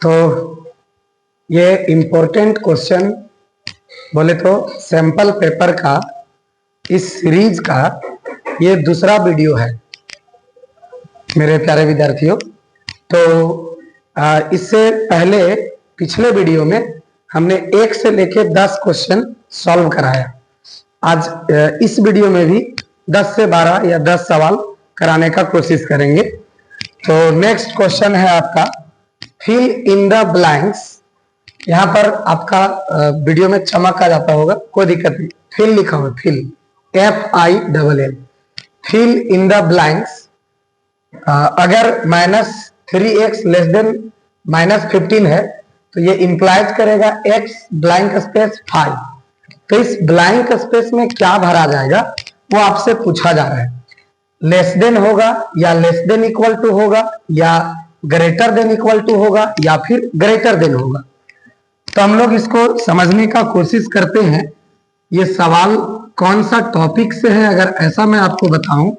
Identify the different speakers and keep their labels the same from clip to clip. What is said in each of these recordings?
Speaker 1: तो ये important question बोले तो सैंपल पेपर का इस सीरीज का ये दूसरा वीडियो है मेरे प्यारे विद्यार्थियों। तो इससे पहले पिछले वीडियो में हमने 1 से लेकर 10 क्वेश्चन सॉल्व कराया। आज इस वीडियो में भी 10 से 12 या 10 सवाल कराने का कोशिश करेंगे। तो नेक्स्ट क्वेश्चन है आपका फिल इन द ब्लैंक्स। यहाँ पर आपका वीडियो में चमक आ जाता होगा, कोई दिक्कत नहीं। फिल लिखा हुआ, fill FILL, fill in the blanks. अगर -3x लेस देन -15 है तो ये इंप्लाइज करेगा x ब्लैंक स्पेस 5। तो इस ब्लैंक स्पेस में क्या भरा जाएगा वो आपसे पूछा जा रहा है। लेस देन होगा या लेस देन इक्वल टू होगा या ग्रेटर देन इक्वल टू होगा या फिर ग्रेटर देन होगा। तो हम लोग इसको समझने का कोशिश करते हैं। ये सवाल कौन सा टॉपिक से है अगर ऐसा मैं आपको बताऊं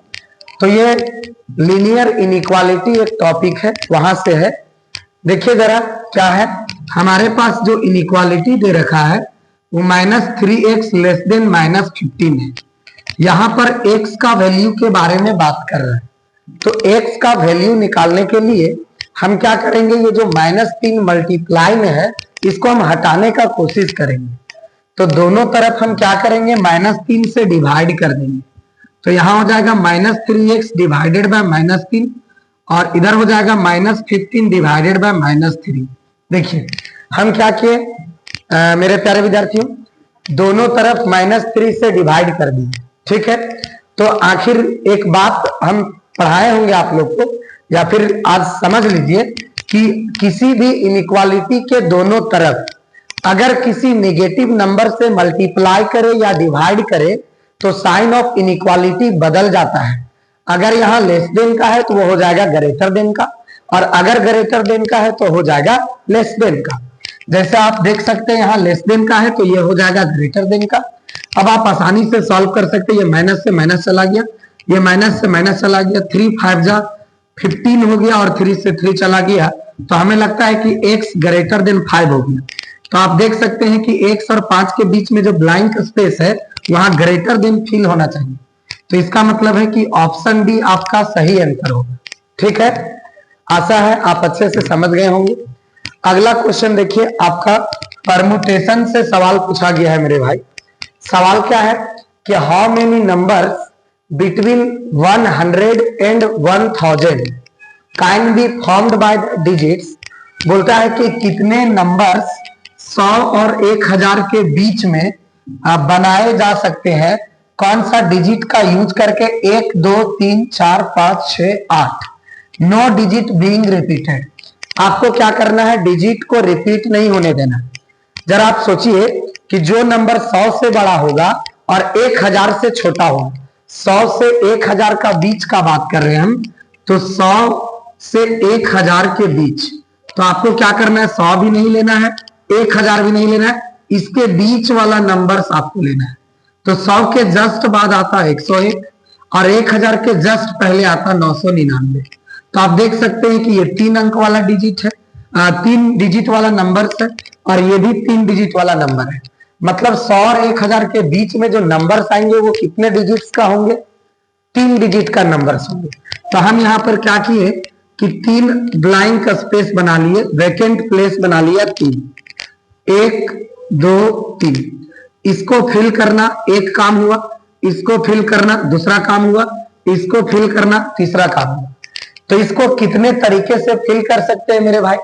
Speaker 1: तो ये लीनियर इनइक्वालिटी एक टॉपिक है, वहां से है। देखिए जरा क्या है, हमारे पास जो इनइक्वालिटी दे रखा है वो -3x लेस देन -15 है। यहां पर x का वैल्यू के बारे में बात कर रहा है। तो x का वैल्यू निकालने के लिए हम क्या करेंगे, ये जो -3 मल्टीप्लाई में है इसको हम हटाने का कोशिश करेंगे। तो दोनों तरफ हम क्या करेंगे, -3 से डिवाइड कर देंगे। तो यहां हो जाएगा -3x डिवाइडेड बाय -3 और इधर हो जाएगा -15 डिवाइडेड बाय -3। देखिए हम क्या किए मेरे प्यारे विद्यार्थियों, दोनों तरफ -3 से डिवाइड कर दिए। ठीक है, तो आखिर एक बात हम पढ़ाए होंगे आप लोग को या फिर आज समझ लीजिए कि किसी भी इनइक्वालिटी के दोनों तरफ अगर किसी नेगेटिव नंबर से मल्टीप्लाई करे या डिवाइड करे तो साइन ऑफ इनइक्वालिटी बदल जाता है। अगर यहाँ लेस देन का है तो वो हो जाएगा ग्रेटर देन का, और अगर ग्रेटर देन का है तो हो जाएगा लेस देन का। जैसे आप देख सकते हैं यहाँ लेस देन का है तो ये हो जाएगा ग्रेटर देन का। अब आप आसानी से सॉल्व कर सकते हैं। ये माइनस से माइनस चला गया, ये माइनस से माइनस चला गया, 3 5 जा 15 हो गया और 3 से 3 चला गया। तो हमें लगता है कि x ग्रेटर देन 5 हो गया। तो आप देख सकते हैं कि x और 5 के बीच में जो ब्लैंक स्पेस है वहां ग्रेटर देन फिल होना चाहिए। तो इसका मतलब है कि ऑप्शन डी आपका सही आंसर होगा। ठीक है, आशा है आप अच्छे से समझ गए होंगे। अगला क्वेश्चन देखिए, आपका परमुटेशन से सवाल पूछा गया है मेरे भाई। सवाल क्या है कि how many numbers between 100 and 1000 can be formed by the digits. बोलता है कि कितने नंबर्स 100 और 1000 के बीच में बनाए जा सकते हैं, कौन सा डिजिट का यूज करके। 1 2 3 4 5 6 8, 9 डिजिट बीइंग रिपीटेड। आपको क्या करना है, डिजिट को रिपीट नहीं होने देना। जरा आप सोचिए कि जो नंबर 100 से बड़ा होगा और 1000 से छोटा होगा, 100 से 1000 का बीच का बात कर रहे हैं हम, तो 100 से 1000 के बीच। तो आपको क्या करना है, 100 भी नहीं लेना है, 1000 भी नहीं लेना है, इसके बीच वाला नंबर्स आपको लेना है। तो 100 के जस्ट बाद आता है 101 और 1000 के जस्ट पहले आता 999। तो आप देख सकते हैं कि ये 3 अंक वाला डिजिट है, 3 डिजिट वाला नंबर है और ये भी 3 डिजिट वाला नंबर है। मतलब 100 और 1000 के बीच में जो नंबर्स आएंगे वो कितने डिजिट्स का होंगे, 3 डिजिट का नंबर्स होंगे। तो हम यहाँ पर क्या किए कि 3 ब्लैंक स्पेस बना लिए, वैकेंट प्लेस बना लिया 3, 1 2 3। इसको फिल करना एक काम हुआ, इसको फिल करना दूसरा काम हुआ, इसको फिल करना तीसरा काम हुआ। तो इसको कितने तरीके से फिल कर सकते हैं मेरे भाई,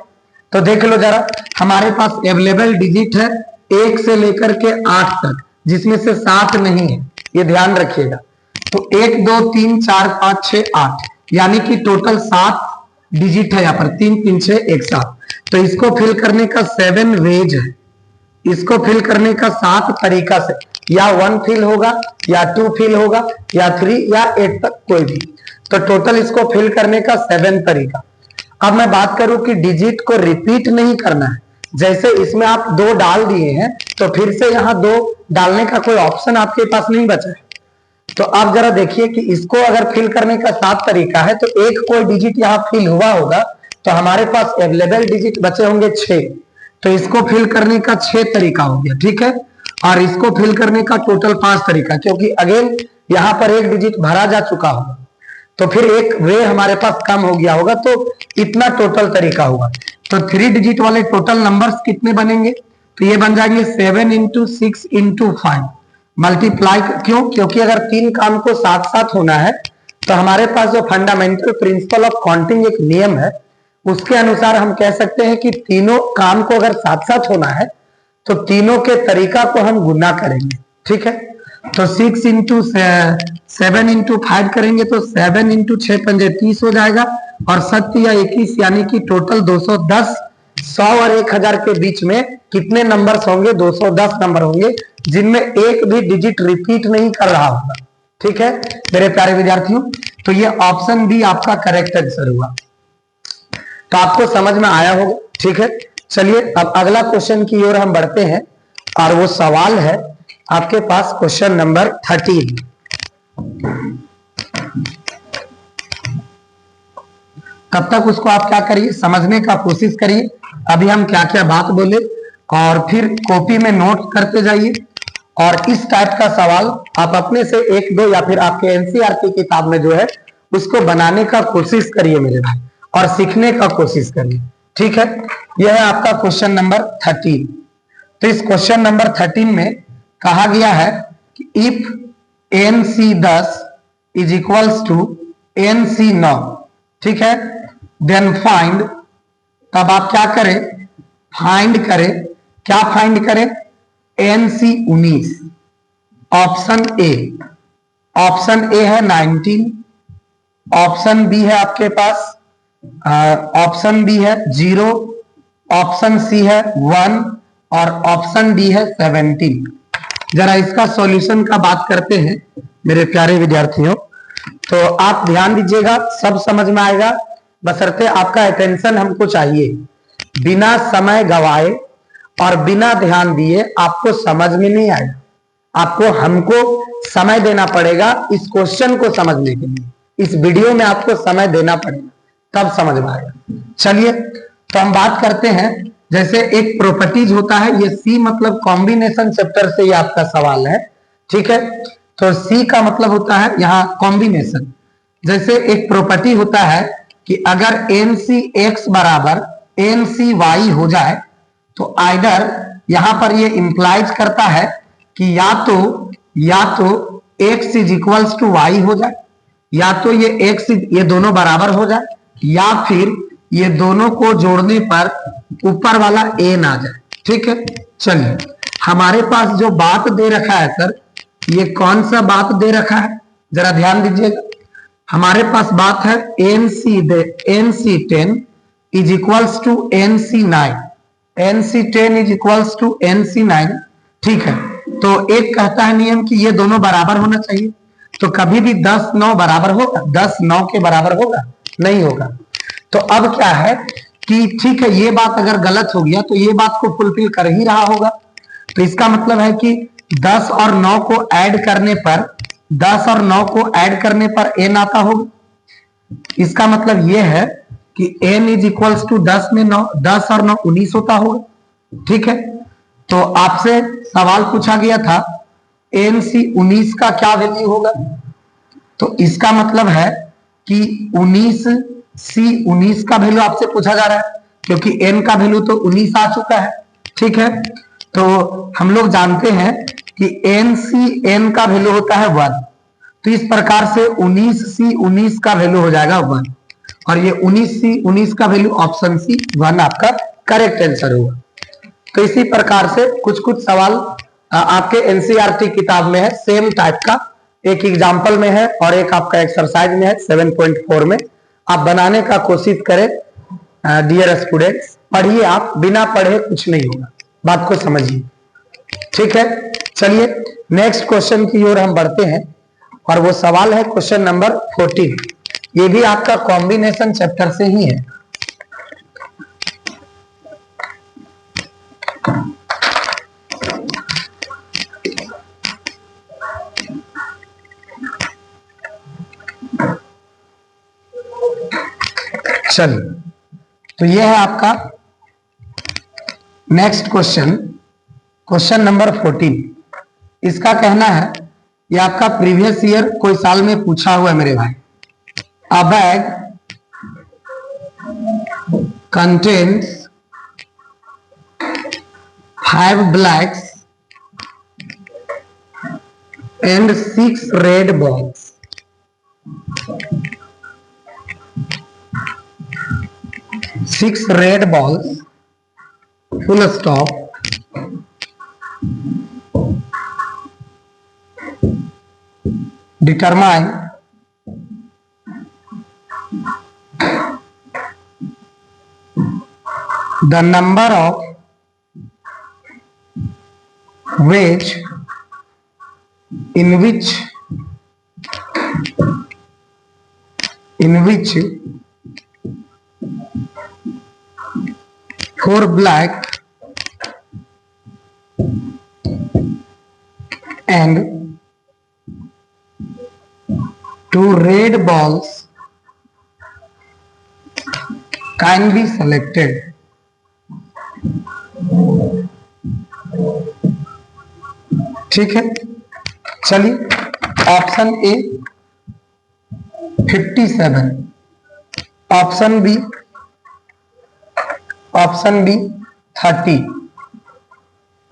Speaker 1: तो देख लो जरा। हमारे पास अवेलेबल डिजिट है 1 से लेकर के 8 तक, जिसमें से 7 नहीं है, ये ध्यान रखिएगा। तो 1 2 3 4 5 6 8 यानी कि टोटल 7 डिजिट है यहाँ पर, 3 3 6 1 7। तो इसको फिल करने का 7 वेज है, इसको फिल करने का 7 तरीका से, या 1 फिल होगा या 2 फिल होगा या 3 या 8 तक कोई भी। तो टोटल इसको फिल करने का 7 तरीका। अब मैं बात करूं कि डिजिट को रिपीट नहीं करना है। जैसे इसमें आप 2 डाल दिए हैं तो फिर से यहाँ 2 डालने का कोई ऑप्शन आपके पास नहीं बचा है। तो आप जरा देखिए कि इसको अगर फिल करने का 7 तरीका है तो एक कोई डिजिट यहाँ फिल हुआ होगा तो तो हमारे पास अवेलेबल डिजिट बचे होंगे 6। तो इसको फिल करने का 6 तरीका हो गया, ठीक है। और इसको फिल करने का टोटल 5 तरीका, क्योंकि अगेन यहां पर एक डिजिट भरा जा चुका होगा, तो फिर एक वे हमारे पास कम हो गया होगा, तो इतना टोटल तरीका होगा। तो 3 डिजिट वाले टोटल नंबर्स कितने बनेंगे? तो ये बन जाएंगे 7 इंटू 6 इंटू 5 मल्टीप्लाई। क्यों? क्योंकि अगर 3 काम को साथ साथ होना है तो हमारे पास जो फंडामेंटल प्रिंसिपल ऑफ काउंटिंग एक नियम है, उसके अनुसार हम कह सकते हैं कि तीनों काम को अगर साथ साथ होना है तो तीनों के तरीका को हम गुना करेंगे, ठीक है। तो 6 इंटू 7 इंटू 5 करेंगे तो 7 इंटू 6 पंजे 30 हो जाएगा, और 7 या 21 यानी कि टोटल 210। 100 और 1000 के बीच में कितने नंबर्स होंगे? 210 नंबर होंगे, जिनमें एक भी डिजिट रिपीट नहीं कर रहा होगा, ठीक है मेरे प्यारे विद्यार्थियों। तो ये ऑप्शन बी आपका करेक्ट आंसर हुआ। तो आपको समझ में आया होगा, ठीक है। चलिए अब अगला क्वेश्चन की ओर हम बढ़ते हैं, और वो सवाल है आपके पास क्वेश्चन नंबर 13। तब तक उसको आप क्या करिए, समझने का कोशिश करिए। अभी हम क्या क्या बात बोले, और फिर कॉपी में नोट करते जाइए, और इस टाइप का सवाल आप अपने से 1-2 या फिर आपके एनसीईआरटी किताब में जो है उसको बनाने का कोशिश करिए मेरे भाई, और सीखने का कोशिश करिए, ठीक है। यह है आपका क्वेश्चन नंबर 13। तो इस क्वेश्चन नंबर 13 में कहा गया है कि if NC 10 is equals to NC 9, ठीक है, देन फाइंड। तब आप क्या करें? फाइंड करें। क्या फाइंड करें? NC 19। Option A, option A है 19, ऑप्शन बी है आपके पास ऑप्शन बी है 0, ऑप्शन सी है 1, और ऑप्शन डी है 17। जरा इसका सॉल्यूशन का बात करते हैं मेरे प्यारे विद्यार्थियों। तो आप ध्यान दीजिएगा, सब समझ में आएगा, बशर्ते आपका अटेंशन हमको चाहिए। बिना समय गवाए और बिना ध्यान दिए आपको समझ में नहीं आएगा। आपको हमको समय देना पड़ेगा इस क्वेश्चन को समझने के लिए। इस वीडियो में आपको समय देना पड़ेगा, तब समझ में आएगा। चलिए तो हम बात करते हैं। जैसे एक प्रॉपर्टीज होता है, ये सी मतलब कॉम्बिनेशन चैप्टर से ये आपका सवाल है, ठीक है। तो सी का मतलब होता है यहाँ कॉम्बिनेशन। जैसे एक प्रॉपर्टी होता है कि अगर NC(x) बराबर NC(y) हो जाए, तो आइदर यहां पर ये इंप्लाइज करता है कि या तो x is equals to y हो जाए, या तो ये दोनों बराबर हो जाए, या फिर ये दोनों को जोड़ने पर ऊपर वाला n आ जाए, ठीक है। चलिए हमारे पास जो बात दे रखा है सर, ये कौन सा बात दे रखा है, जरा ध्यान दीजिएगा। हमारे पास बात है NC10 is equals to NC9, NC10 is equals to NC9, ठीक है। तो एक कहता है नियम कि ये दोनों बराबर होना चाहिए, तो कभी भी 10-9 बराबर होगा? 10-9 के बराबर होगा? नहीं होगा। तो अब क्या है कि ठीक है, ये बात अगर गलत हो गया तो ये बात को फुलफिल कर ही रहा होगा। तो इसका मतलब है कि 10 और 9 को ऐड करने पर 10 और 9 को ऐड करने पर n आता होगा। इसका मतलब यह है कि n इज इक्वल्स टू 10 में 9, 10 और 9 19 होता होगा, ठीक है। तो आपसे सवाल पूछा गया था NC 19 का क्या वैल्यू होगा, तो इसका मतलब है कि 19 का वैल्यू आपसे पूछा जा रहा है, क्योंकि n का वैल्यू तो 19 आ चुका है, ठीक है। तो हम लोग जानते हैं कि NC(n) का वैल्यू होता है 1, तो इस प्रकार से 19C(19) का वैल्यू हो जाएगा 1, और ये 19C(19) का वैल्यू ऑप्शन सी 1 आपका करेक्ट आंसर होगा। तो इसी प्रकार से कुछ कुछ सवाल आपके एनसीईआरटी किताब में है, सेम टाइप का, एक एग्जाम्पल में है और एक आपका एक्सरसाइज में है 7.4 में। आप बनाने का कोशिश करें डियर स्टूडेंट्स। पढ़िए, आप बिना पढ़े कुछ नहीं होगा, बात को समझिए, ठीक है। चलिए नेक्स्ट क्वेश्चन की ओर हम बढ़ते हैं, और वो सवाल है क्वेश्चन नंबर 14। ये भी आपका कॉम्बिनेशन चैप्टर से ही है। चलिए तो ये है आपका नेक्स्ट क्वेश्चन, क्वेश्चन नंबर 14। इसका कहना है, ये आपका प्रीवियस ईयर कोई साल में पूछा हुआ है मेरे भाई। अ bag contains 5 blacks and 6 red balls. 6 red balls, full stop. Determine the number of ways in which 4 black and 2 red balls can be selected. ठीक है, चलिए option A 57, option B 30,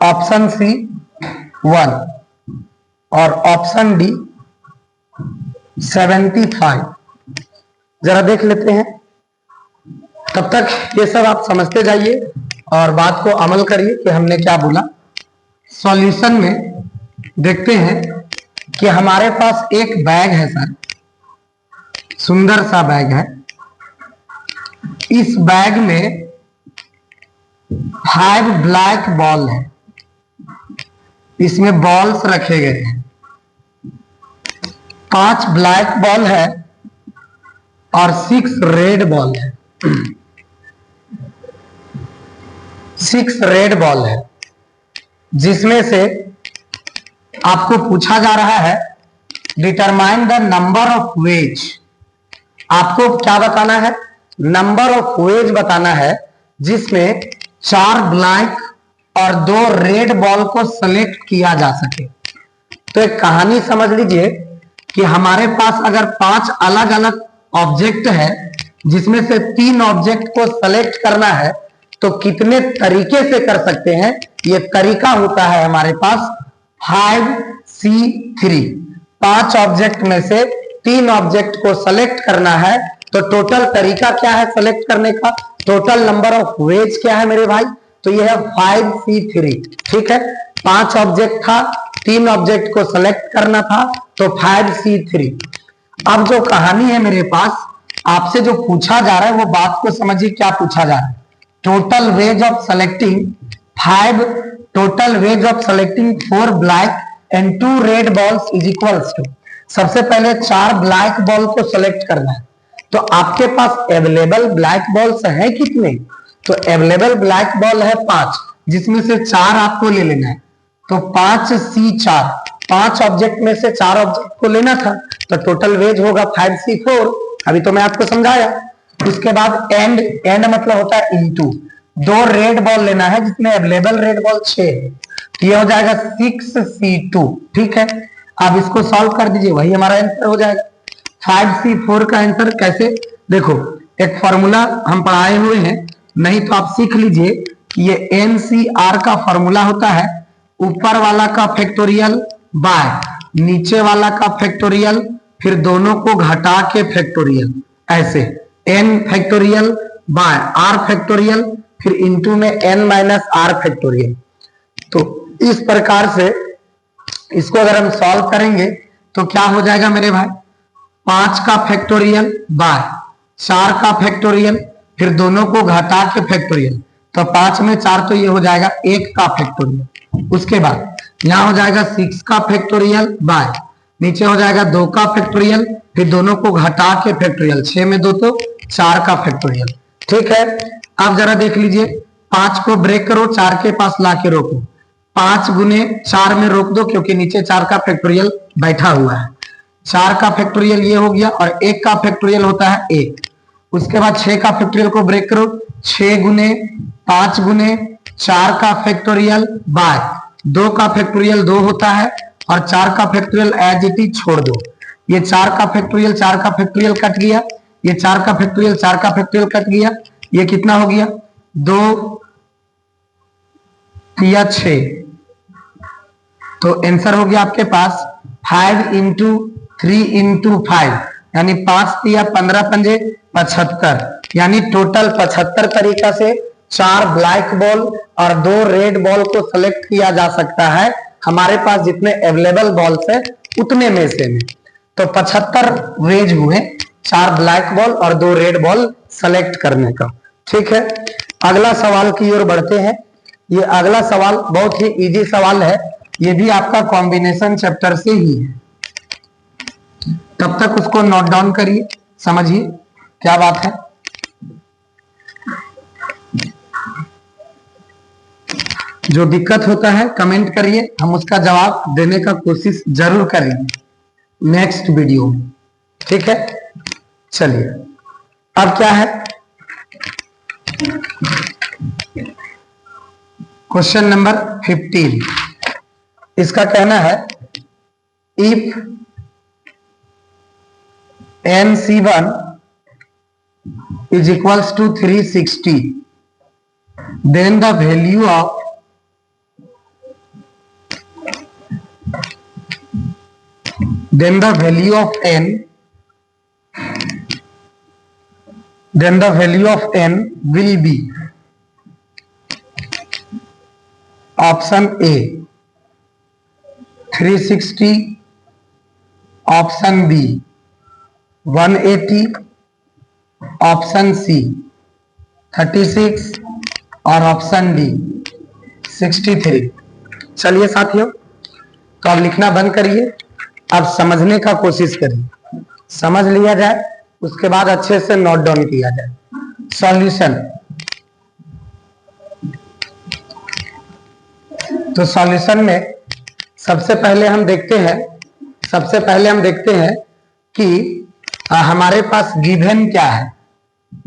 Speaker 1: option C 1 और ऑप्शन डी 75। जरा देख लेते हैं, तब तक ये सब आप समझते जाइए और बात को अमल करिए कि हमने क्या बोला। सॉल्यूशन में देखते हैं कि हमारे पास एक बैग है सर, सुंदर सा बैग है। इस बैग में 5 ब्लैक बॉल है, इसमें बॉल्स रखे गए हैं। 5 ब्लैक बॉल है और 6 रेड बॉल है। 6 रेड बॉल है, जिसमें से आपको पूछा जा रहा है determine the number of ways. आपको क्या बताना है? नंबर ऑफ वेज बताना है, जिसमें 4 ब्लैक और 2 रेड बॉल को सेलेक्ट किया जा सके। तो एक कहानी समझ लीजिए कि हमारे पास अगर 5 अलग अलग ऑब्जेक्ट है, जिसमें से 3 ऑब्जेक्ट को सेलेक्ट करना है, तो कितने तरीके से कर सकते हैं? ये तरीका होता है हमारे पास 5C3। 5 ऑब्जेक्ट में से 3 ऑब्जेक्ट को सेलेक्ट करना है, तो टोटल तरीका क्या है सेलेक्ट करने का? टोटल नंबर ऑफ वेज क्या है मेरे भाई? तो ये है 5C3। ठीक है, 5 ऑब्जेक्ट था, 3 ऑब्जेक्ट को सेलेक्ट करना था, तो 5C3। अब जो कहानी है मेरे पास, आपसे जो पूछा जा रहा है वो बात को समझिए। क्या पूछा जा रहा है? Total ways of selecting 4 black and 2 red balls is equals to. सबसे पहले 4 ब्लैक बॉल को सेलेक्ट करना है। तो आपके पास अवेलेबल ब्लैक बॉल्स है कितने? तो अवेलेबल ब्लैक बॉल है 5, जिसमें से 4 आपको ले लेना है। तो 5C4, 5 ऑब्जेक्ट में से 4 ऑब्जेक्ट को लेना था, तो टोटल वेज होगा 5C4। अभी तो मैं आपको समझाया। उसके बाद एंड मतलब होता है इनटू। 2 रेड बॉल लेना है, जिसमें अवेलेबल रेड बॉल 6 है, तो ये हो जाएगा 6C2। ठीक है, अब इसको सॉल्व कर दीजिए, वही हमारा आंसर हो जाएगा। 5C4 का आंसर कैसे? देखो, एक फॉर्मूला हम पढ़ाए हुए हैं, नहीं तो आप सीख लीजिए कि ये NCR का फॉर्मूला होता है, ऊपर वाला का फैक्टोरियल बाय नीचे वाला का फैक्टोरियल, फिर दोनों को घटा के फैक्टोरियल, ऐसे n factorial by r factorial, फिर इंटू में n माइनस r फैक्टोरियल। तो इस प्रकार से इसको अगर हम सॉल्व करेंगे तो क्या हो जाएगा मेरे भाई? 5 का फैक्टोरियल बाय 4 का फैक्टोरियल, फिर दोनों को घटा के फैक्टोरियल, तो 5 में 4 तो ये हो जाएगा 1 का फैक्टोरियल। उसके बाद यहाँ हो जाएगा 6 का फैक्टोरियल बाय नीचे हो जाएगा 2 का फैक्टोरियल, फिर दोनों को घटा के फैक्टोरियल, 6 में 2 तो 4 का फैक्टोरियल। ठीक है, अब जरा देख लीजिए, 5 को ब्रेक करो, 4 के पास ला के रोको। 5 गुने 4 में रोक दो, क्योंकि नीचे 4 का फैक्टोरियल बैठा हुआ है। 4 का फैक्टोरियल ये हो गया, और 1 का फैक्टोरियल होता है 1। उसके बाद 6 का फैक्टोरियल को ब्रेक करो, 6 गुने 5 गुने 4 का फैक्टोरियल बाय 2 का फैक्टोरियल 2 होता है और 4 का फैक्टोरियल एज इट इज छोड़ दो। ये 4 का फैक्टोरियल कट गया, ये 4 का फैक्टोरियल कट गया, ये कितना हो गया 2 या 6। तो आंसर हो गया आपके पास 5 इंटू 3 इंटू 5 यानी 5 या 15 पंजे 75, यानी टोटल 75 तरीका से 4 ब्लैक बॉल और 2 रेड बॉल को सेलेक्ट किया जा सकता है हमारे पास जितने अवेलेबल बॉल्स है उतने में से में। तो 75 वेज हुए 4 ब्लैक बॉल और 2 रेड बॉल सेलेक्ट करने का। ठीक है, अगला सवाल की ओर बढ़ते हैं। ये अगला सवाल बहुत ही इजी सवाल है, ये भी आपका कॉम्बिनेशन चैप्टर से ही है, तब तक उसको नोट डाउन करिए, समझिए क्या बात है। जो दिक्कत होता है कमेंट करिए, हम उसका जवाब देने का कोशिश जरूर करेंगे नेक्स्ट वीडियो में। ठीक है, चलिए अब क्या है, क्वेश्चन नंबर 15। इसका कहना है if NC1 is equals to 360 then the value of n will be option A 360, option B 180, option C 36 और ऑप्शन D 63। चलिए साथियों, तो अब लिखना बंद करिए, अब समझने का कोशिश करिए, समझ लिया जाए उसके बाद अच्छे से नोट डाउन किया जाए। सॉल्यूशन, तो सॉल्यूशन में सबसे पहले हम देखते हैं कि हमारे पास गिवन क्या है।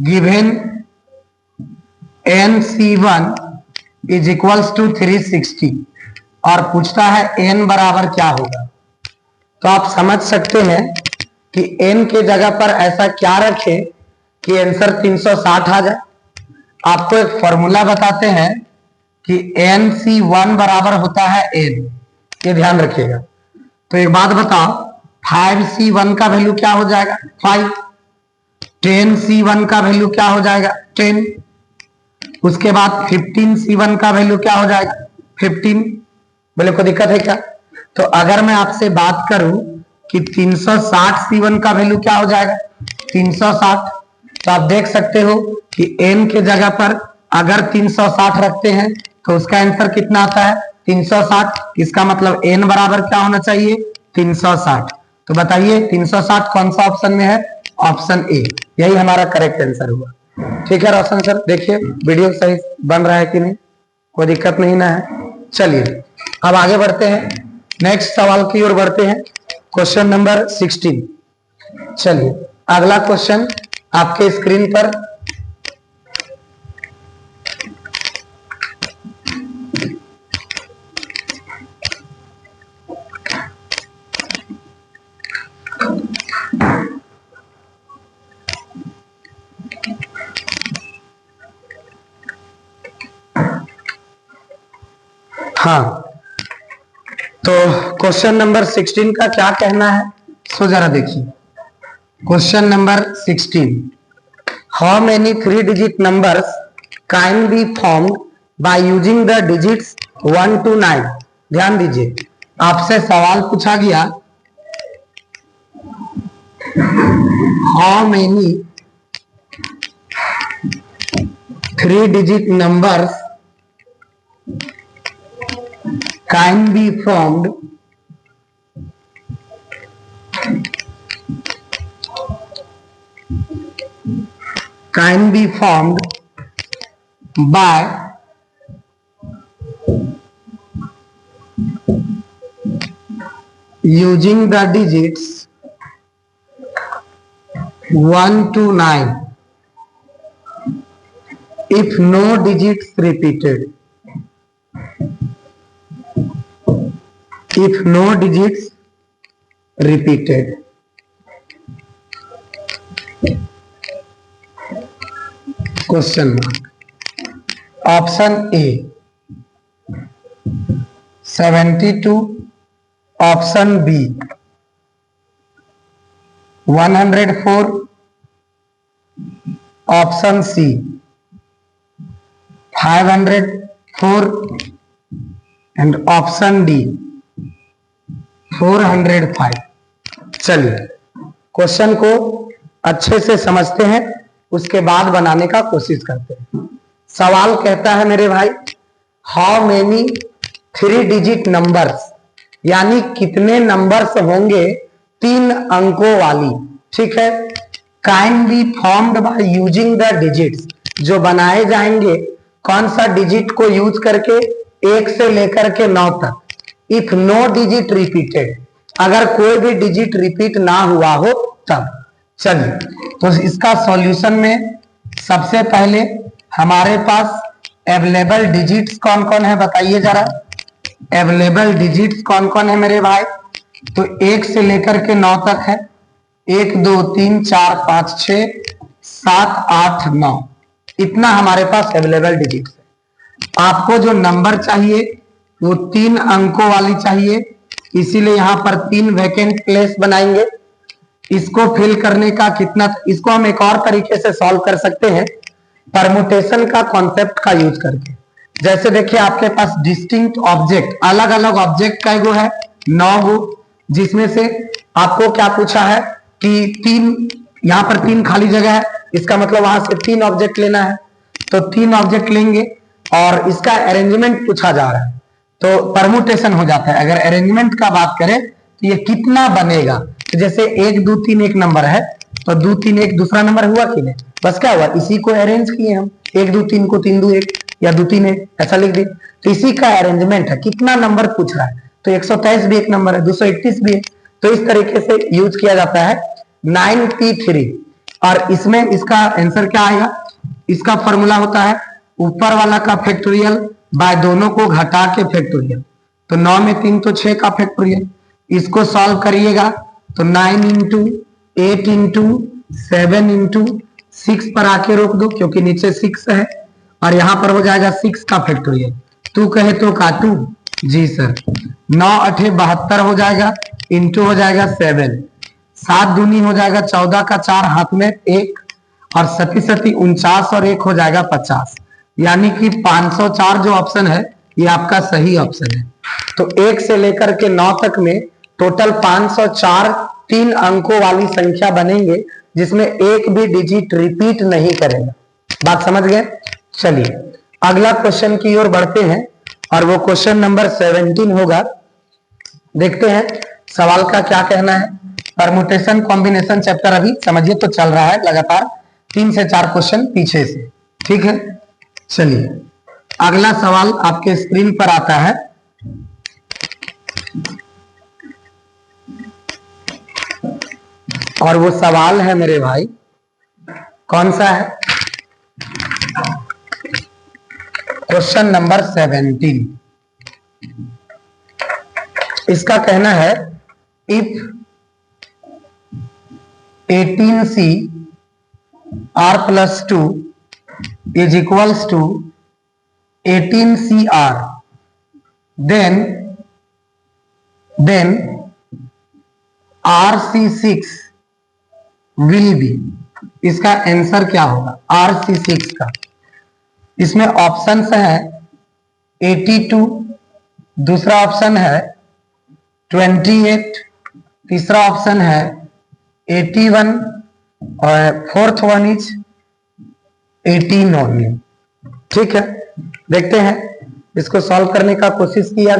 Speaker 1: Given NC1 is equals to 360 और पूछता है n बराबर क्या होगा। तो आप समझ सकते हैं कि n के जगह पर ऐसा क्या रखें कि आंसर 360 आ जाए। आपको एक फॉर्मूला बताते हैं कि NC1 बराबर होता है n, ये ध्यान रखिएगा। तो एक बात बताओ, 5C1 का वैल्यू क्या हो जाएगा 5, 10C1 का वैल्यू क्या हो जाएगा 10, उसके बाद 15C1 का वैल्यू क्या हो जाएगा 15। बोले कोई दिक्कत है क्या? तो अगर मैं आपसे बात करूं कि 360C1 का वैल्यू क्या हो जाएगा 360, तो आप देख सकते हो कि n के जगह पर अगर 360 रखते हैं तो उसका आंसर कितना आता है 360। इसका मतलब n बराबर क्या होना चाहिए 360। तो बताइए 360 कौन सा ऑप्शन में है, ऑप्शन ए, यही हमारा करेक्ट आंसर हुआ। ठीक है रोशन सर, देखिए वीडियो सही बन रहा है कि नहीं, कोई दिक्कत नहीं ना है। चलिए अब आगे बढ़ते हैं, नेक्स्ट सवाल की ओर बढ़ते हैं, क्वेश्चन नंबर 16। चलिए अगला क्वेश्चन आपके स्क्रीन पर हाँ, तो क्वेश्चन नंबर 16 का क्या कहना है, सो जरा देखिए। Question number 16, how many 3 digit numbers can be formed by using the digits 1 to 9। ध्यान दीजिए, आपसे सवाल पूछा गया how many 3 digit numbers can be formed by using the digits 1 to 9। if no digits repeated, if no digits repeated, question mark. Option A 72, option B 104, option C 504 and option D 405. चलिए question को अच्छे से समझते हैं, उसके बाद बनाने का कोशिश करते हैं। सवाल कहता है मेरे भाई, हाउ मेनी 3 डिजिट नंबर्स, यानी कितने नंबर्स होंगे 3 अंकों वाली, ठीक है, can be formed by using the digits, जो बनाए जाएंगे कौन सा डिजिट को यूज करके, 1 से लेकर के 9 तक। इफ नो डिजिट रिपीटेड, अगर कोई भी डिजिट रिपीट ना हुआ हो तब। चलिए तो इसका सॉल्यूशन में सबसे पहले हमारे पास अवेलेबल डिजिट्स कौन कौन है बताइए जरा। अवेलेबल डिजिट्स कौन कौन है मेरे भाई, तो 1 से लेकर के 9 तक है। 1 2 3 4 5 6 7 8 9, इतना हमारे पास अवेलेबल डिजिट्स है। आपको जो नंबर चाहिए वो 3 अंकों वाली चाहिए, इसीलिए यहां पर 3 वैकेंट प्लेस बनाएंगे। इसको फिल करने का कितना, इसको हम एक और तरीके से सॉल्व कर सकते हैं, परमुटेशन का कॉन्सेप्ट का यूज करके। जैसे देखिए आपके पास डिस्टिंक्ट ऑब्जेक्ट, अलग अलग ऑब्जेक्ट का गो है 9 गो, जिसमें से आपको क्या पूछा है कि 3, यहां पर 3 खाली जगह है, इसका मतलब वहां से 3 ऑब्जेक्ट लेना है, तो 3 ऑब्जेक्ट लेंगे और इसका अरेंजमेंट पूछा जा रहा है, तो परमुटेशन हो जाता है। अगर अरेंजमेंट का बात करें तो ये कितना बनेगा, तो जैसे 1 2 3 एक नंबर है, तो 2 3 एक दूसरा नंबर हुआ कि नहीं, बस क्या हुआ, इसी को अरेंज किए हम, 1 2 3 को 3 2 1 या 2 3 1 ऐसा लिख दिए, तो इसी का अरेंजमेंट है। कितना नंबर पूछ रहा है, तो 123 भी एक नंबर है, 231 भी है, तो इस तरीके से यूज किया जाता है 9p3। और इसमें इसका आंसर क्या आएगा, इसका फॉर्मूला होता है ऊपर वाला का फैक्टोरियल बाय दोनों को घटा के फैक्टोरियल, तो 9 में 3 तो 6 का फैक्टोरियल। इसको सॉल्व करिएगा तो 9 इंटू 8 इंटू 7 इंटू 6 पर आके रोक दो, क्योंकि नीचे 6 है, और यहां पर हो जाएगा 6 का फैक्टोरियल। तू कहे तो काटू, जी सर, 9 8 72 हो जाएगा, इंटू हो जाएगा 7, 7 दूनी हो जाएगा 14 का 4 हाथ में 1, और 7 7 49 और 1 हो जाएगा 50, यानी कि 504 जो ऑप्शन है ये आपका सही ऑप्शन है। तो 1 से लेकर के 9 तक में टोटल 504 3 अंकों वाली संख्या बनेंगे, जिसमें एक भी डिजिट रिपीट नहीं करेगा। बात समझ गए। चलिए अगला क्वेश्चन की ओर बढ़ते हैं, और वो क्वेश्चन नंबर 17 होगा। देखते हैं सवाल का क्या कहना है। परमुटेशन कॉम्बिनेशन चैप्टर अभी समझिए तो चल रहा है लगातार, 3 से 4 क्वेश्चन पीछे से, ठीक है। चलिए अगला सवाल आपके स्क्रीन पर आता है। और वो सवाल है मेरे भाई, कौन सा है, क्वेश्चन नंबर 17। इसका कहना है if 18c r+2 is equals to 18cr, then rc6 will be, इसका आंसर क्या होगा rc6 का। इसमें ऑप्शंस है 82, दूसरा ऑप्शन है 28, तीसरा ऑप्शन है 81 और फोर्थ वन इज 18 ओनली, ठीक है। देखते हैं इसको सॉल्व करने का कोशिश किया।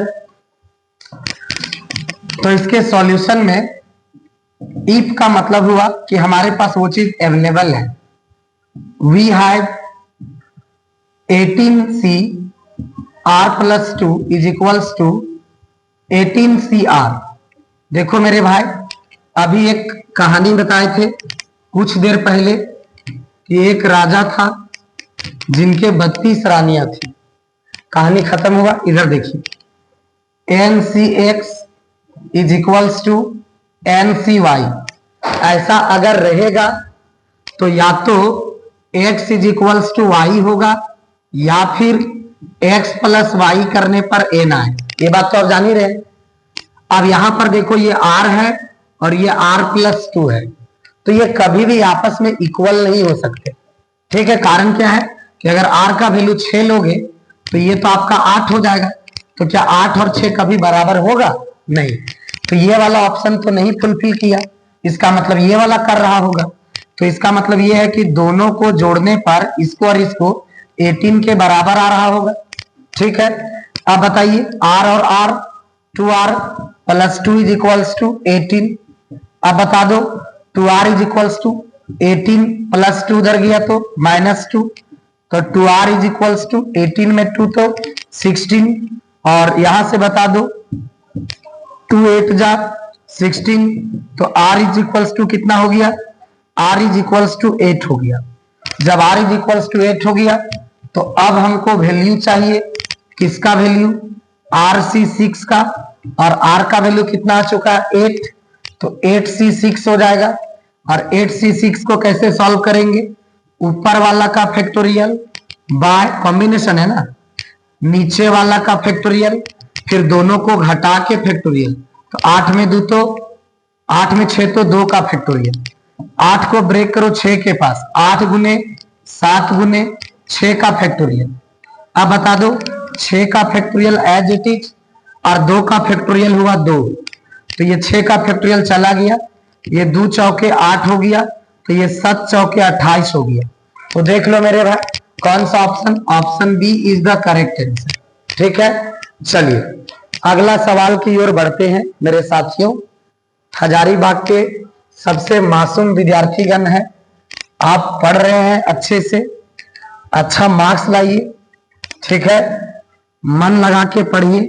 Speaker 1: तो इसके सॉल्यूशन में इफ का मतलब हुआ कि हमारे पास वो चीज अवेलेबल है। We have 18c r+2 is equals to 18cr। देखो मेरे भाई, अभी एक कहानी बताए थे कुछ देर पहले कि एक राजा था, जिनके 32 रानियां थी। कहानी खत्म हुआ। इधर देखिए, NCX is equals to NCY। ऐसा अगर रहेगा तो या तो x is equals to Y होगा या फिर x प्लस वाई करने पर n आए। ये बात तो आप जान ही रहे। अब यहां पर देखो, ये r है और ये r प्लस 2 है, तो ये कभी भी आपस में इक्वल नहीं हो सकते। ठीक है, कारण क्या है कि अगर r का वैल्यू 6 लोगे तो ये तो आपका 8 हो जाएगा। तो क्या 8 और 6 कभी बराबर होगा? नहीं। तो ये वाला ऑप्शन तो नहीं फुलफिल किया, इसका मतलब ये वाला कर रहा होगा। तो इसका मतलब ये है कि दोनों को जोड़ने पर इसको और इसको 18 के बराबर आ रहा होगा। ठीक है, अब बताइए, r और r 2r plus 2 is equals to 18। अब बता दो 2r is equals to 18 plus 2 उधर गया तो -2, तो 2r इज इक्वल्स टू 18 में 2 तो 16। और यहां से बता दो 2 8 जा 16, तो r इज इक्वल्स टू कितना हो गया? r इज इक्वल्स टू 8 हो गया। जब r इज इक्वल्स टू 8 हो गया तो अब हमको वैल्यू चाहिए, किसका वैल्यू? RC6 का, और r का वैल्यू कितना आ चुका है? 8, तो 8C6 हो जाएगा। और 8C6 को कैसे सॉल्व करेंगे? ऊपर वाला का फैक्टोरियल बाय कॉम्बिनेशन है ना, नीचे वाला का फैक्टोरियल, फिर दोनों को घटा के फैक्टोरियल। तो 8 में 2 तो 8 में 6 तो 2 का फैक्टोरियल। 8 को ब्रेक करो 6 के पास, 8 गुने 7 गुने 6 का फैक्टोरियल। अब बता दो 6 का फैक्टोरियल एज इट इज और 2 का फैक्टोरियल हुआ 2, तो ये 6 का फैक्टोरियल चला गया, ये 2 चौके 8 हो गया, तो ये 7 चौके 28 हो गया। तो देख लो मेरे भाई, कौन सा option? Option B is the correct answer. ठीक है, चलिए अगला सवाल की ओर बढ़ते हैं मेरे साथियों। हजारीबाग के सबसे मासूम विद्यार्थीगण है, आप पढ़ रहे हैं अच्छे से, अच्छा मार्क्स लाइए। ठीक है, मन लगा के पढ़िए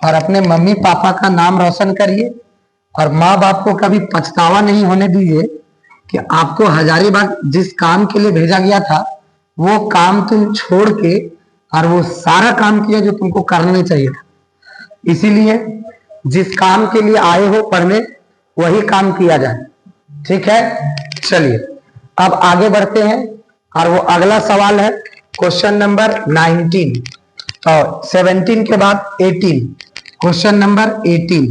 Speaker 1: और अपने मम्मी पापा का नाम रोशन करिए, और माँ बाप को कभी पछतावा नहीं होने दीजिए कि आपको हजारीबाग जिस काम के लिए भेजा गया था वो काम तुम छोड़ के और वो सारा काम किया जो तुमको करना नहीं चाहिए था। इसीलिए जिस काम के लिए आए हो पढ़ने, वही काम किया जाए। ठीक है, चलिए अब आगे बढ़ते हैं, और वो अगला सवाल है क्वेश्चन नंबर 19 और 17 के बाद 18, क्वेश्चन नंबर 18।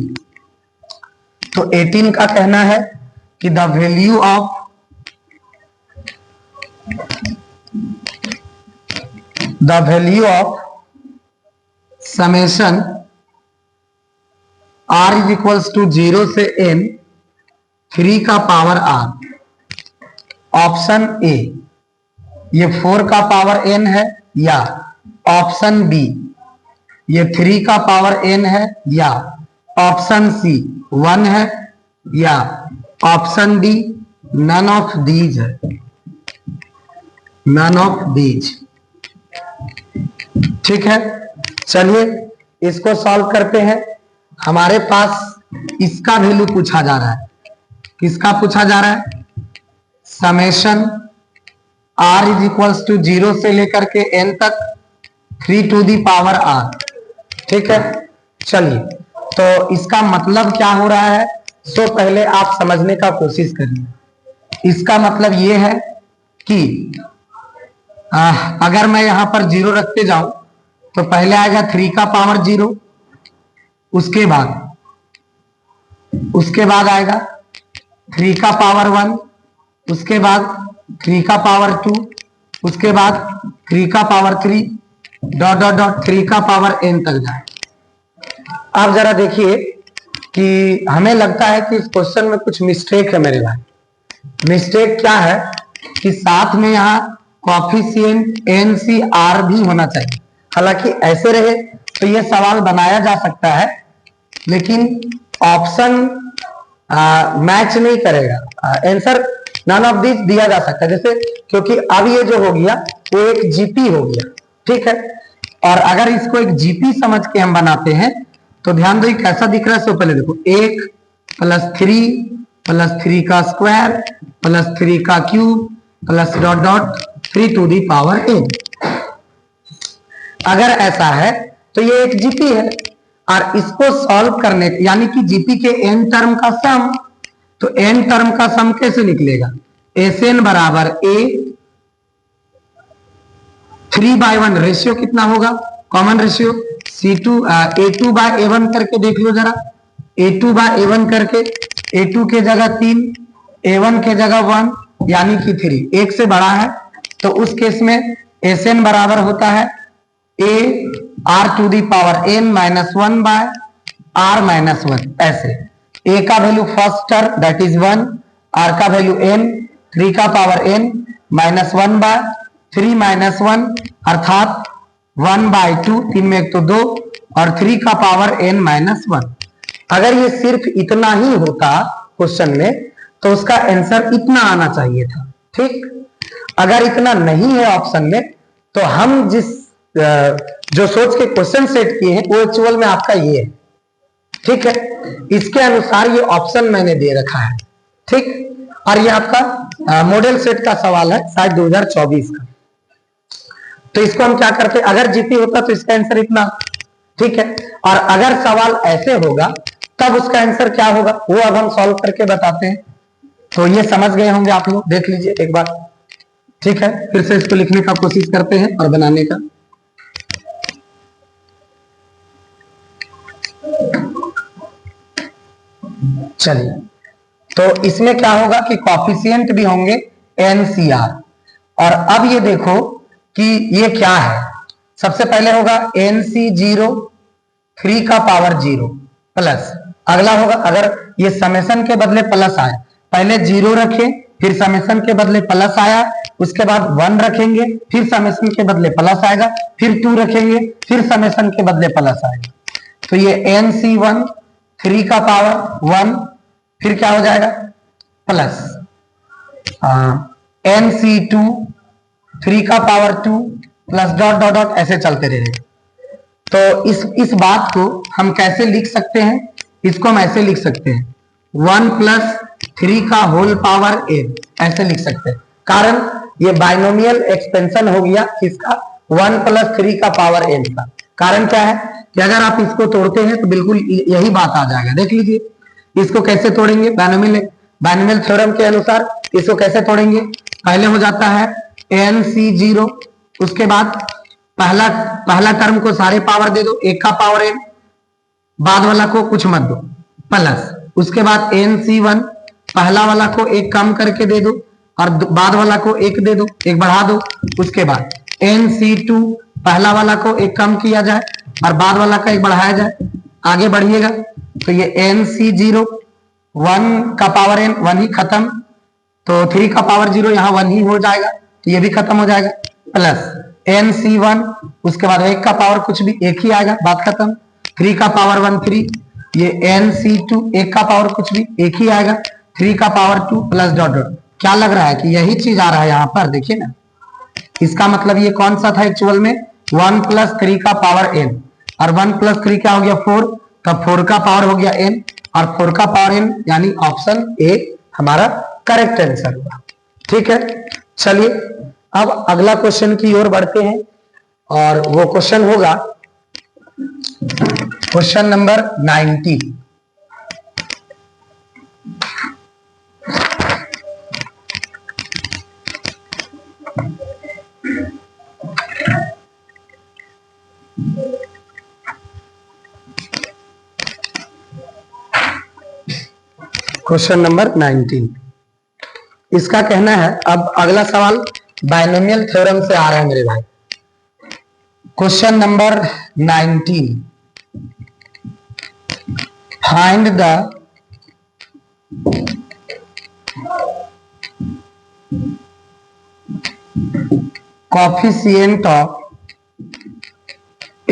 Speaker 1: तो 18 का कहना है कि the value of summation r is equals to 0 से n 3 का पावर r। ऑप्शन ए ये 4 का पावर n है, या ऑप्शन बी ये 3 का पावर n है, या ऑप्शन सी 1 है, या option D none of these है। None of these. ठीक है, चलिए इसको सॉल्व करते हैं। हमारे पास इसका वैल्यू पूछा जा रहा है। किसका पूछा जा रहा है? Summation r is equals to 0 से लेकर के n तक 3 टू दी पावर r। ठीक है, चलिए तो इसका मतलब क्या हो रहा है, तो पहले आप समझने का कोशिश करिए। इसका मतलब ये है कि अगर मैं यहां पर 0 रखते जाऊं तो पहले आएगा 3 का पावर 0, उसके बाद आएगा 3 का पावर 1, उसके बाद 3 का पावर 2, उसके बाद 3 का पावर 3 डॉट डॉट डॉट 3 का पावर n तक जाए। आप जरा देखिए कि हमें लगता है कि इस क्वेश्चन में कुछ मिस्टेक है मेरे भाई। मिस्टेक क्या है कि साथ में यहाँ कॉफिशिएंट NCR भी होना चाहिए। हालांकि ऐसे रहे तो यह सवाल बनाया जा सकता है, लेकिन ऑप्शन मैच नहीं करेगा। आंसर नन ऑफ दिस दिया जा सकता है, जैसे क्योंकि अब ये जो हो गया वो एक जीपी हो गया। ठीक है, और अगर इसको एक जीपी समझ के हम बनाते हैं तो ध्यान दो कैसा दिख रहा है। सो पहले देखो 1 + 3 का स्क्वायर + 3 का cube plus dot dot 3 to the power n। अगर ऐसा है तो ये एक जीपी है, और इसको सॉल्व करने यानी कि जीपी के n टर्म का सम, तो n टर्म का सम कैसे निकलेगा? Sn बराबर a 3/1 रेशियो कितना होगा? Common ratio a2 bye a1 करके देख लो जरा, a2 बाय a1 करके, a2 के जगह 3, a1 के जगह 1 यानी कि 3, एक से बड़ा है, तो उस केस में Sn बराबर होता है a r to the power n minus 1 by r minus 1। ऐसे a का value first term that is 1, r का वैल्यू n, 3 का power n minus 1 by 3 minus 1 अर्थात 1/2, 3 में एक तो 2, और 3 का पावर n माइनस 1। अगर ये सिर्फ इतना ही होता क्वेश्चन में तो उसका आंसर इतना आना चाहिए था, ठीक। अगर इतना नहीं है ऑप्शन में तो हम जिस जो सोच के क्वेश्चन सेट किए हैं वो एक्चुअल में आपका ये है, ठीक है। इसके अनुसार ये ऑप्शन मैंने दे रखा है, ठीक। और ये आपका मॉडल सेट का सवाल है शायद 2024 का। तो इसको हम क्या करते, अगर जीपी होता तो इसका आंसर इतना, ठीक है। और अगर सवाल ऐसे होगा तब उसका आंसर क्या होगा वो अब हम सॉल्व करके बताते हैं। तो ये समझ गए होंगे आप लोग, देख लीजिए एक बार, ठीक है। फिर से इसको लिखने का कोशिश करते हैं और बनाने का। चलिए, तो इसमें क्या होगा कि कॉफिशिएंट भी होंगे NCR। और अब ये देखो कि ये क्या है, सबसे पहले होगा NC0 3 का पावर 0 प्लस, अगला होगा अगर ये समेशन के बदले प्लस आए, पहले 0 रखें, फिर समेशन के बदले प्लस आया, उसके बाद 1 रखेंगे, फिर समेशन के बदले प्लस आएगा, फिर 2 रखेंगे, फिर समेशन के बदले प्लस आएगा। तो ये NC1 3 का पावर 1, फिर क्या हो जाएगा प्लस NC2 3 का power 2 plus dot dot dot, ऐसे चलते रहेगा। तो इस बात को हम कैसे लिख सकते हैं? इसको हम ऐसे लिख सकते हैं 1 प्लस 3 का होल पावर n, ऐसे लिख सकते हैं। कारण ये बाइनोमियल एक्सपेंशन हो गया किसका? 1 प्लस 3 का पावर n का। कारण क्या है कि अगर आप इसको तोड़ते हैं तो बिल्कुल यही बात आ जाएगा। देख लीजिए इसको कैसे तोड़ेंगे, बाइनोमियल थ्योरम के अनुसार इसको कैसे तोड़ेंगे? पहले हो जाता है NC0, उसके बाद पहला टर्म को सारे पावर दे दो, 1 का पावर n, बाद वाला को कुछ मत दो, प्लस उसके बाद NC1 पहला वाला को 1 कम करके दे दो और बाद वाला को 1 दे दो, 1 बढ़ा दो। उसके बाद NC2 पहला वाला को 1 कम किया जाए और बाद वाला का 1 बढ़ाया जाए, आगे बढ़िएगा। तो ये NC0 1 का पावर n, 1 ही खत्म, तो 3 का पावर 0 यहाँ 1 ही हो जाएगा, तो ये भी खत्म हो जाएगा, प्लस NC1 उसके बाद 1 का पावर कुछ भी 1 ही आएगा, बात खत्म। 3 का पावर 1 3, ये NC2 1 का पावर कुछ भी 1 ही आएगा, 3 का पावर 2 प्लस डॉट डॉट। क्या लग रहा है कि यही चीज आ रहा है यहाँ पर, देखिए ना। इसका मतलब ये कौन सा था एक्चुअल में? 1 प्लस 3 का पावर n, और 1 प्लस 3 क्या हो गया 4, तब 4 का पावर हो गया n, और 4 का पावर n यानी ऑप्शन ए हमारा करेक्ट आंसर हुआ, ठीक है। चलिए अब अगला क्वेश्चन की ओर बढ़ते हैं, और वो क्वेश्चन होगा क्वेश्चन नंबर 90। क्वेश्चन नंबर 19, इसका कहना है, अब अगला सवाल बाइनोमियल थ्योरम से आ रहा है मेरे भाई। Question number 19, find the coefficient of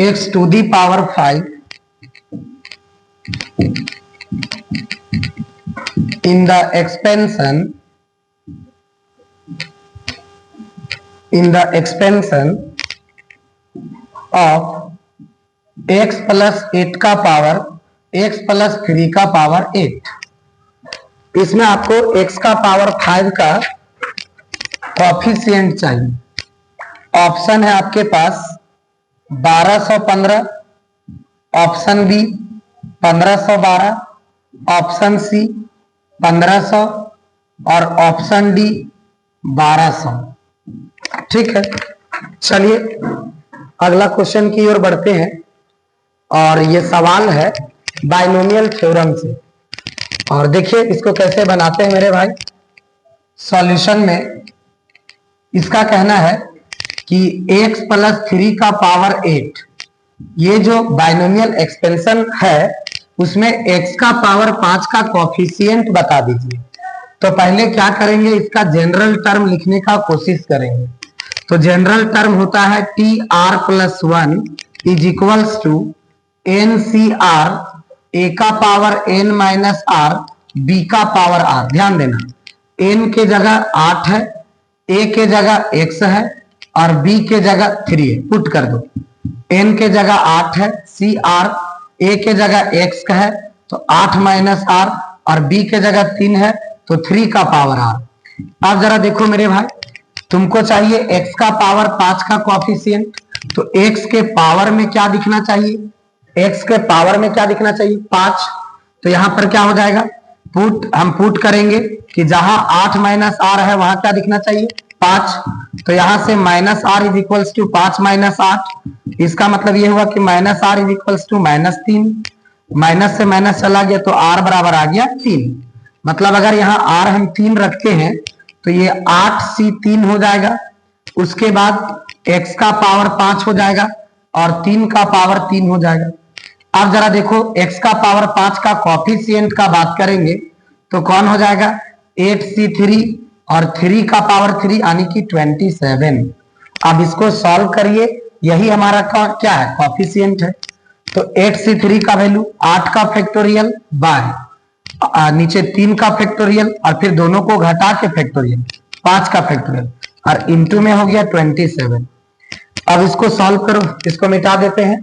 Speaker 1: x to the power 5 in the expansion of x plus 8 का पावर x प्लस 3 का पावर 8। इसमें आपको x का पावर 5 का कोएफिशिएंट चाहिए, ऑप्शन है आपके पास 1215, ऑप्शन बी 1512, ऑप्शन सी 1500 और ऑप्शन डी 1200। ठीक है, चलिए अगला क्वेश्चन की ओर बढ़ते हैं और ये सवाल है बाइनोमियल थ्योरम से। और देखिए इसको कैसे बनाते हैं मेरे भाई। सॉल्यूशन में इसका कहना है कि x प्लस 3 का पावर 8, ये जो बाइनोमियल एक्सपेंशन है उसमें x का पावर 5 का कोफिशिएंट बता दीजिए। तो पहले क्या करेंगे, इसका जनरल टर्म लिखने का कोशिश करेंगे। तो जनरल टर्म होता है T R plus 1 is equals to N C R A का power N minus R B का पावर आर। ध्यान देना, एन के जगह 8 है, ए के जगह x है और b के जगह 3 है। पुट कर दो, n के जगह 8 है, सी आर a के जगह x का है तो 8 माइनस आर और b के जगह 3 है तो 3 का पावर आर। अब जरा देखो मेरे भाई, तुमको चाहिए x का पावर 5 का कोफिशिएंट, तो x के पावर में क्या दिखना चाहिए, x के पावर में क्या दिखना चाहिए 5। तो यहां पर क्या हो जाएगा, हम पुट करेंगे कि जहां 8 माइनस आर है वहां क्या दिखना चाहिए 5। तो यहां से minus R is equals to 5 minus 8। इसका मतलब ये हुआ कि minus R is equals to -3। Minus से माइनस चला गया तो आर बराबर आ गया 3। मतलब अगर यहाँ आर हम 3 रखते हैं तो ये 8C3 हो जाएगा। उसके बाद x का पावर 5 हो जाएगा और 3 का पावर 3 हो जाएगा। अब जरा देखो x का पावर 5 का कोफिशिएंट का बात करेंगे तो कौन हो जाएगा 8C3 और 3 का पावर 3 यानी कि 27। अब इसको सॉल्व करिए, यही हमारा क्या है कोफिशिएंट है। तो 8C3 का वैल्यू 8 का फैक्टोरियल बाय नीचे 3 का फैक्टोरियल और फिर दोनों को घटा के फैक्टोरियल 5 का फैक्टोरियल और इंटू में हो गया 27। अब इसको सॉल्व करो, इसको मिटा देते हैं।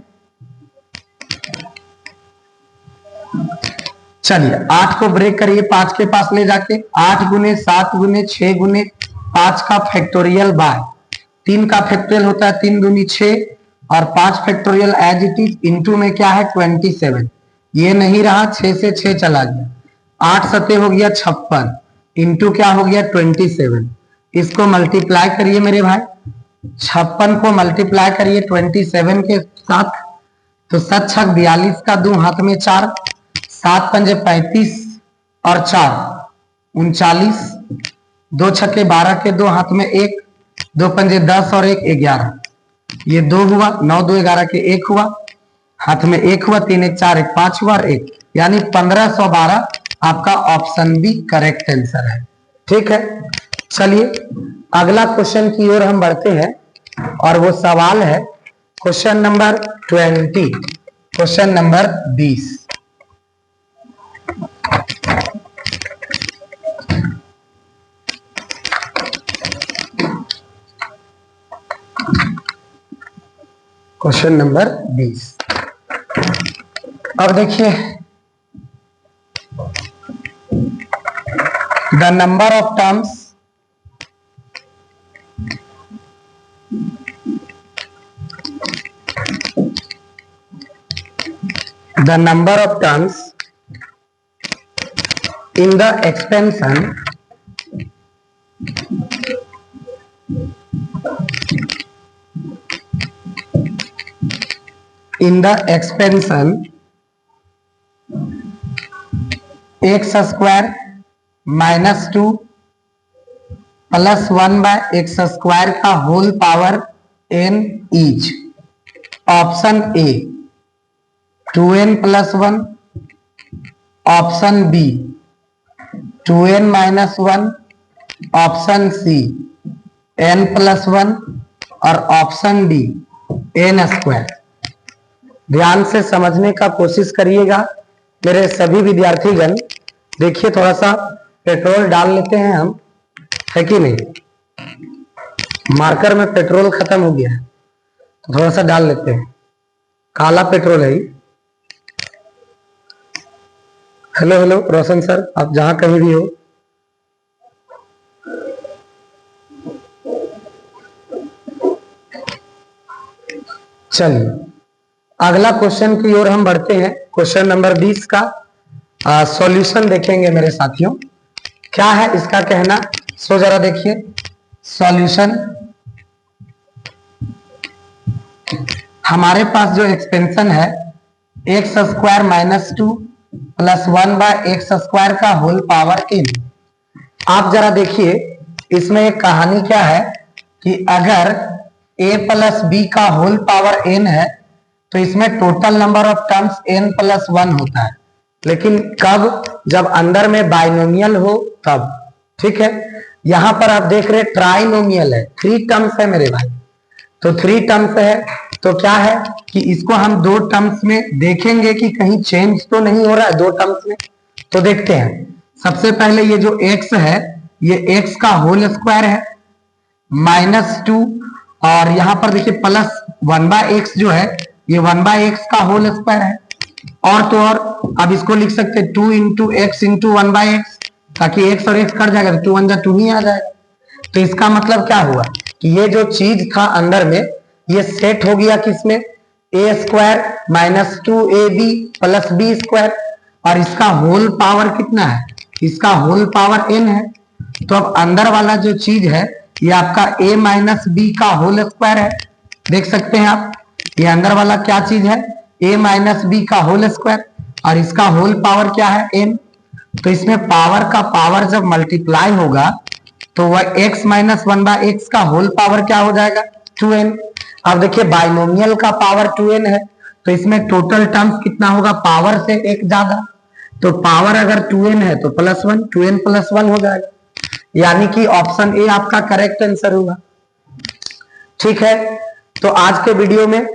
Speaker 1: चलिए 8 को ब्रेक करिए 5 के पास ले जाके, 8 गुने 7 गुने 6 गुने 5 का फैक्टोरियल बाय 3 का फैक्टोरियल होता है 3 दूनी 6 और 5 factorial as it is into में क्या है 27। ये नहीं रहा, 6 से 6 चला गया, 8 सते हो गया 56 इंटू क्या हो गया 27। इसको मल्टीप्लाई करिए मेरे भाई, 56 को मल्टीप्लाई करिए 27 के साथ तो 7 छक 42 का 2 हाथ में 4, 7 पंजे 35 और 4 39, 2 छक्के 12 के 2 हाथ में 1, 2 पंजे 10 और 1 11, ये 2 हुआ, 9 2 11 के 1 हुआ, हाथ में 1 हुआ, 3 1 4 1 5 हुआ और 1 यानी 1512 आपका ऑप्शन बी करेक्ट आंसर है। ठीक है, चलिए अगला क्वेश्चन की ओर हम बढ़ते हैं और वो सवाल है question number 20, question number 20। Question number 20। अब देखिए, the number of terms in the expansion x square minus 2 plus 1 by x square का whole power n is option A 2n plus 1, option B 2n minus 1, option C n plus 1 और option D n square. ध्यान से समझने का कोशिश करिएगा मेरे सभी विद्यार्थीगण। देखिए थोड़ा सा पेट्रोल डाल लेते हैं हम, है कि नहीं, मार्कर में पेट्रोल खत्म हो गया है तो थोड़ा सा डाल लेते हैं, काला पेट्रोल है। हेलो हेलो रोशन सर, आप जहां कहीं भी हो, चलिए अगला क्वेश्चन की ओर हम बढ़ते हैं। क्वेश्चन नंबर 20 का सॉल्यूशन देखेंगे मेरे साथियों। क्या है इसका कहना, सो जरा देखिए सॉल्यूशन। हमारे पास जो एक्सपेंशन है X square minus 2 plus 1 by x square का होल पावर n। आप जरा देखिए इसमें एक कहानी क्या है कि अगर a प्लस बी का होल पावर n है तो इसमें total number of terms n plus 1 होता है, लेकिन कब, जब अंदर में बाइनोमियल हो तब। ठीक है, यहां पर आप देख रहे ट्राइनोमियल है, 3 टर्म्स है मेरे भाई। तो 3 टर्म्स है तो क्या है कि इसको हम 2 टर्म्स में देखेंगे कि कहीं चेंज तो नहीं हो रहा है 2 टर्म्स में। तो देखते हैं, सबसे पहले ये जो x है ये x का होल स्क्वायर है -2 और यहां पर देखिए प्लस 1/x जो है ये 1/x का होल स्क्वायर है। और तो और अब इसको लिख सकते हैं 2 इंटू एक्स इंटू 1/x, ताकि x और x कट जाएगा तो 2 1 जा 2 ही आ जाएगा। तो इसका मतलब क्या हुआ कि ये जो चीज था अंदर में ये सेट हो गया किसमें, a square minus 2ab plus B square, और इसका होल पावर कितना है, इसका होल पावर n है। तो अब अंदर वाला जो चीज है ये आपका a माइनस बी का होल स्क्वायर है। देख सकते हैं आप ये अंदर वाला क्या चीज है, a माइनस बी का होल स्क्वायर, और इसका होल पावर क्या है n। तो इसमें पावर का पावर जब मल्टीप्लाई होगा तो वह x माइनस 1/x का होल पावर क्या हो जाएगा 2n। अब देखिए बाइनोमियल का पावर 2n है तो इसमें टोटल टर्म्स कितना होगा, पावर से एक ज्यादा। तो पावर अगर 2n है तो +1, 2n प्लस 1 हो जाएगा, यानी कि ऑप्शन ए आपका करेक्ट आंसर होगा। ठीक है, तो आज के वीडियो में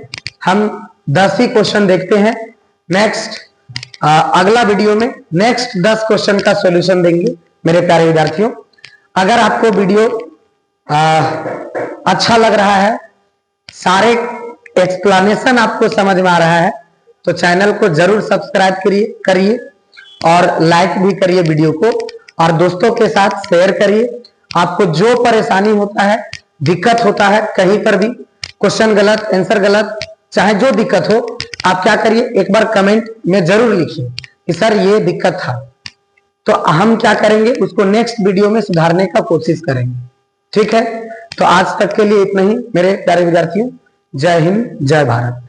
Speaker 1: हम 10 ही क्वेश्चन देखते हैं। नेक्स्ट अगला वीडियो में नेक्स्ट 10 क्वेश्चन का सॉल्यूशन देंगे मेरे प्यारे विद्यार्थियों। अगर आपको वीडियो अच्छा लग रहा है, सारे एक्सप्लेनेशन आपको समझ में आ रहा है, तो चैनल को जरूर सब्सक्राइब करिए और लाइक भी करिए वीडियो को, और दोस्तों के साथ शेयर करिए। आपको जो परेशानी होता है, दिक्कत होता है कहीं पर भी, क्वेश्चन गलत, आंसर गलत, चाहे जो दिक्कत हो, आप क्या करिए एक बार कमेंट में जरूर लिखिए कि सर ये दिक्कत था, तो हम क्या करेंगे उसको नेक्स्ट वीडियो में सुधारने का कोशिश करेंगे। ठीक है, तो आज तक के लिए इतना ही मेरे प्यारे विद्यार्थियों। जय हिंद, जय भारत।